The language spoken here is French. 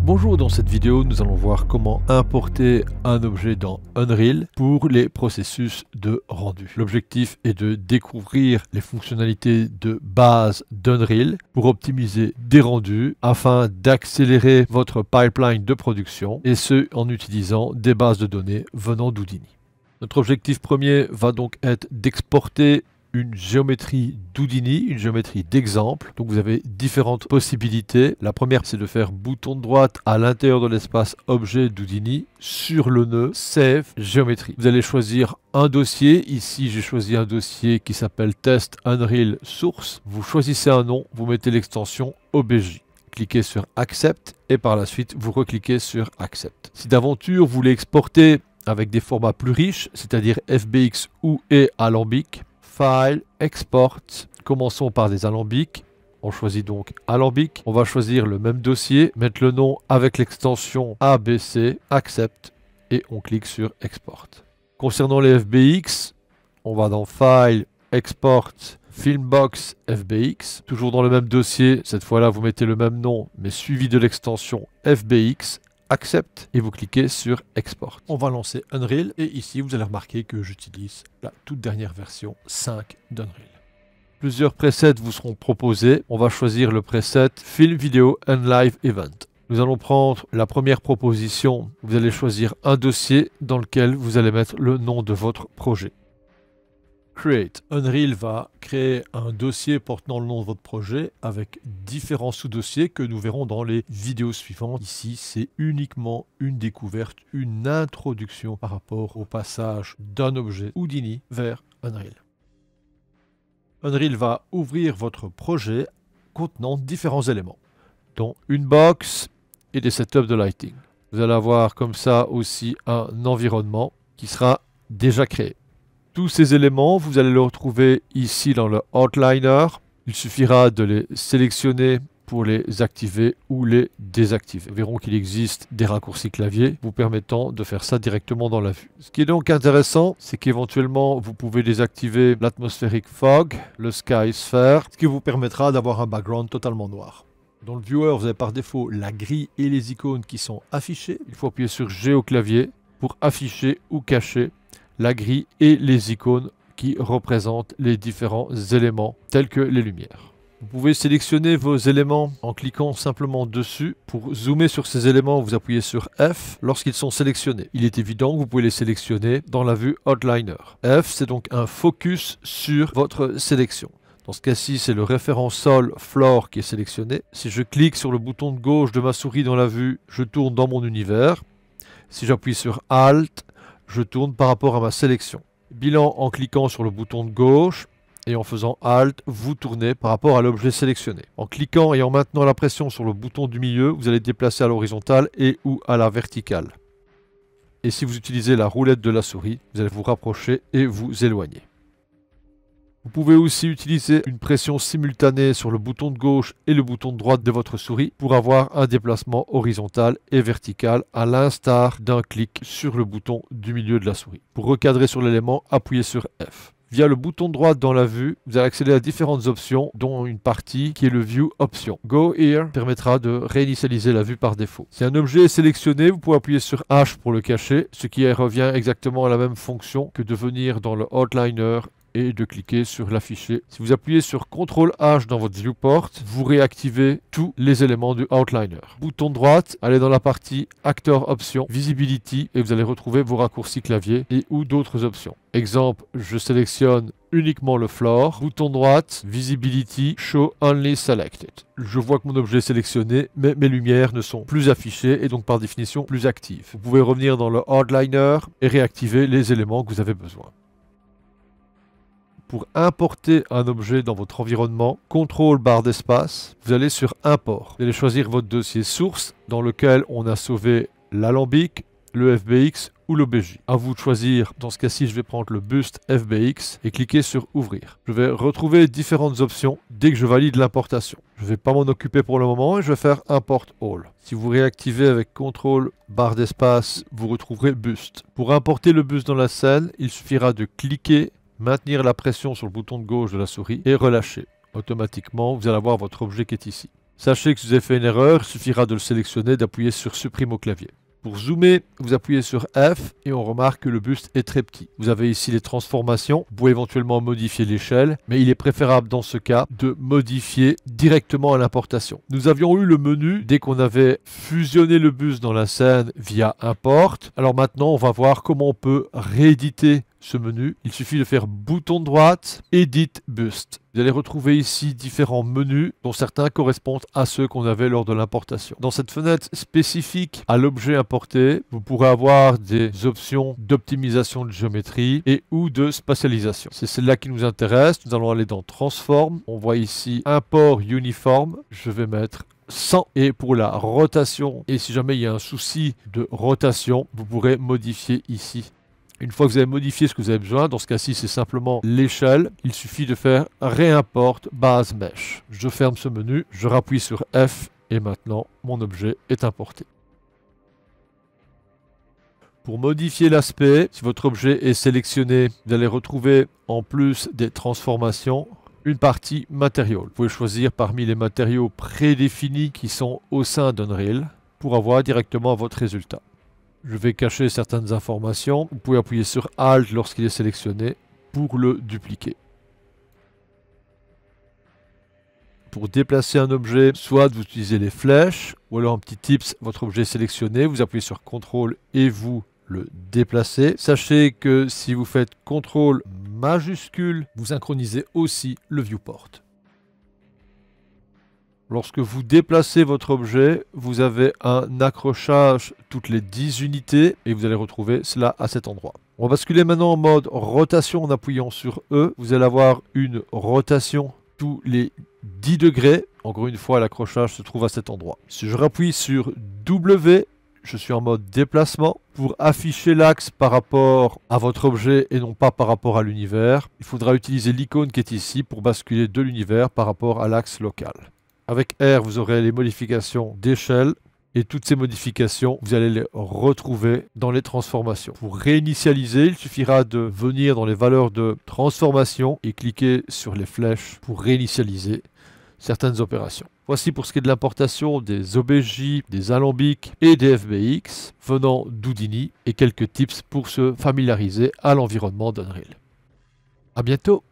Bonjour, dans cette vidéo, nous allons voir comment importer un objet dans Unreal pour les processus de rendu. L'objectif est de découvrir les fonctionnalités de base d'Unreal pour optimiser des rendus afin d'accélérer votre pipeline de production et ce en utilisant des bases de données venant d'Houdini. Notre objectif premier va donc être d'exporter une géométrie d'Houdini, une géométrie d'exemple. Donc vous avez différentes possibilités. La première, c'est de faire bouton droite à l'intérieur de l'espace objet d'Houdini sur le nœud Save Géométrie. Vous allez choisir un dossier. Ici, j'ai choisi un dossier qui s'appelle Test Unreal Source. Vous choisissez un nom, vous mettez l'extension OBJ. Cliquez sur Accept et par la suite, vous recliquez sur Accept. Si d'aventure, vous voulez exporter avec des formats plus riches, c'est-à-dire FBX ou et alambic, File, Export. Commençons par des alambics. On choisit donc alambic. On va choisir le même dossier, mettre le nom avec l'extension ABC, Accept et on clique sur Export. Concernant les FBX, on va dans File, Export, Filmbox, FBX. Toujours dans le même dossier, cette fois-là vous mettez le même nom mais suivi de l'extension FBX. Accept et vous cliquez sur Export. On va lancer Unreal et ici vous allez remarquer que j'utilise la toute dernière version 5 d'Unreal. Plusieurs presets vous seront proposés. On va choisir le preset Film Video and Live Event. Nous allons prendre la première proposition. Vous allez choisir un dossier dans lequel vous allez mettre le nom de votre projet. Create. Unreal va créer un dossier portant le nom de votre projet avec différents sous-dossiers que nous verrons dans les vidéos suivantes. Ici, c'est uniquement une découverte, une introduction par rapport au passage d'un objet Houdini vers Unreal. Unreal va ouvrir votre projet contenant différents éléments, dont une box et des setups de lighting. Vous allez avoir comme ça aussi un environnement qui sera déjà créé. Tous ces éléments, vous allez les retrouver ici dans le Outliner. Il suffira de les sélectionner pour les activer ou les désactiver. Nous verrons qu'il existe des raccourcis clavier vous permettant de faire ça directement dans la vue. Ce qui est donc intéressant, c'est qu'éventuellement, vous pouvez désactiver l'atmosphérique fog, le sky sphere, ce qui vous permettra d'avoir un background totalement noir. Dans le viewer, vous avez par défaut la grille et les icônes qui sont affichées. Il faut appuyer sur G au clavier pour afficher ou cacher la grille et les icônes qui représentent les différents éléments tels que les lumières. Vous pouvez sélectionner vos éléments en cliquant simplement dessus. Pour zoomer sur ces éléments, vous appuyez sur F lorsqu'ils sont sélectionnés. Il est évident que vous pouvez les sélectionner dans la vue Outliner. F, c'est donc un focus sur votre sélection. Dans ce cas-ci, c'est le référent sol floor qui est sélectionné. Si je clique sur le bouton de gauche de ma souris dans la vue, je tourne dans mon univers. Si j'appuie sur Alt, je tourne par rapport à ma sélection. Bilan en cliquant sur le bouton de gauche et en faisant Alt, vous tournez par rapport à l'objet sélectionné. En cliquant et en maintenant la pression sur le bouton du milieu, vous allez déplacer à l'horizontale et ou à la verticale. Et si vous utilisez la roulette de la souris, vous allez vous rapprocher et vous éloigner. Vous pouvez aussi utiliser une pression simultanée sur le bouton de gauche et le bouton de droite de votre souris pour avoir un déplacement horizontal et vertical à l'instar d'un clic sur le bouton du milieu de la souris. Pour recadrer sur l'élément, appuyez sur F. Via le bouton droit dans la vue, vous allez accéder à différentes options, dont une partie qui est le View Option. Go Here permettra de réinitialiser la vue par défaut. Si un objet est sélectionné, vous pouvez appuyer sur H pour le cacher, ce qui revient exactement à la même fonction que de venir dans le Outliner et de cliquer sur l'afficher. Si vous appuyez sur CTRL H dans votre viewport, vous réactivez tous les éléments du Outliner. Bouton droite, allez dans la partie Actor Options, Visibility et vous allez retrouver vos raccourcis clavier et ou d'autres options. Exemple, je sélectionne uniquement le floor. Bouton droite, Visibility, Show Only Selected. Je vois que mon objet est sélectionné, mais mes lumières ne sont plus affichées et donc par définition plus actives. Vous pouvez revenir dans le Outliner et réactiver les éléments que vous avez besoin. Pour importer un objet dans votre environnement, CTRL barre d'espace, vous allez sur Import. Vous allez choisir votre dossier source dans lequel on a sauvé l'alambic, le FBX ou l'OBJ. À vous de choisir, dans ce cas-ci, je vais prendre le buste FBX et cliquer sur Ouvrir. Je vais retrouver différentes options dès que je valide l'importation. Je ne vais pas m'en occuper pour le moment et je vais faire Import All. Si vous réactivez avec CTRL barre d'espace, vous retrouverez buste. Pour importer le buste dans la scène, il suffira de cliquer, maintenir la pression sur le bouton de gauche de la souris et relâcher. Automatiquement, vous allez avoir votre objet qui est ici. Sachez que si vous avez fait une erreur, il suffira de le sélectionner, d'appuyer sur supprime au clavier. Pour zoomer, vous appuyez sur F et on remarque que le buste est très petit. Vous avez ici les transformations, vous pouvez éventuellement modifier l'échelle, mais il est préférable dans ce cas de modifier directement à l'importation. Nous avions eu le menu dès qu'on avait fusionné le buste dans la scène via Import. Alors maintenant, on va voir comment on peut rééditer ce menu. Il suffit de faire bouton droite, Edit Bust. Vous allez retrouver ici différents menus dont certains correspondent à ceux qu'on avait lors de l'importation. Dans cette fenêtre spécifique à l'objet importé, vous pourrez avoir des options d'optimisation de géométrie et ou de spatialisation. C'est celle-là qui nous intéresse. Nous allons aller dans Transform. On voit ici Import Uniform. Je vais mettre 100 et pour la rotation, et si jamais il y a un souci de rotation, vous pourrez modifier ici. Une fois que vous avez modifié ce que vous avez besoin, dans ce cas-ci c'est simplement l'échelle, il suffit de faire réimport base mesh. Je ferme ce menu, je rappuie sur F et maintenant mon objet est importé. Pour modifier l'aspect, si votre objet est sélectionné, vous allez retrouver en plus des transformations une partie matériaux. Vous pouvez choisir parmi les matériaux prédéfinis qui sont au sein d'Unreal pour avoir directement votre résultat. Je vais cacher certaines informations. Vous pouvez appuyer sur Alt lorsqu'il est sélectionné pour le dupliquer. Pour déplacer un objet, soit vous utilisez les flèches, ou alors un petit tips, votre objet est sélectionné, vous appuyez sur CTRL et vous le déplacez. Sachez que si vous faites CTRL majuscule, vous synchronisez aussi le viewport. Lorsque vous déplacez votre objet, vous avez un accrochage toutes les 10 unités et vous allez retrouver cela à cet endroit. On va basculer maintenant en mode rotation en appuyant sur E. Vous allez avoir une rotation tous les 10 degrés. Encore une fois, l'accrochage se trouve à cet endroit. Si je rappuie sur W, je suis en mode déplacement. Pour afficher l'axe par rapport à votre objet et non pas par rapport à l'univers, il faudra utiliser l'icône qui est ici pour basculer de l'univers par rapport à l'axe local. Avec R, vous aurez les modifications d'échelle et toutes ces modifications, vous allez les retrouver dans les transformations. Pour réinitialiser, il suffira de venir dans les valeurs de transformation et cliquer sur les flèches pour réinitialiser certaines opérations. Voici pour ce qui est de l'importation des OBJ, des alambics et des FBX venant d'Houdini et quelques tips pour se familiariser à l'environnement d'Unreal. À bientôt!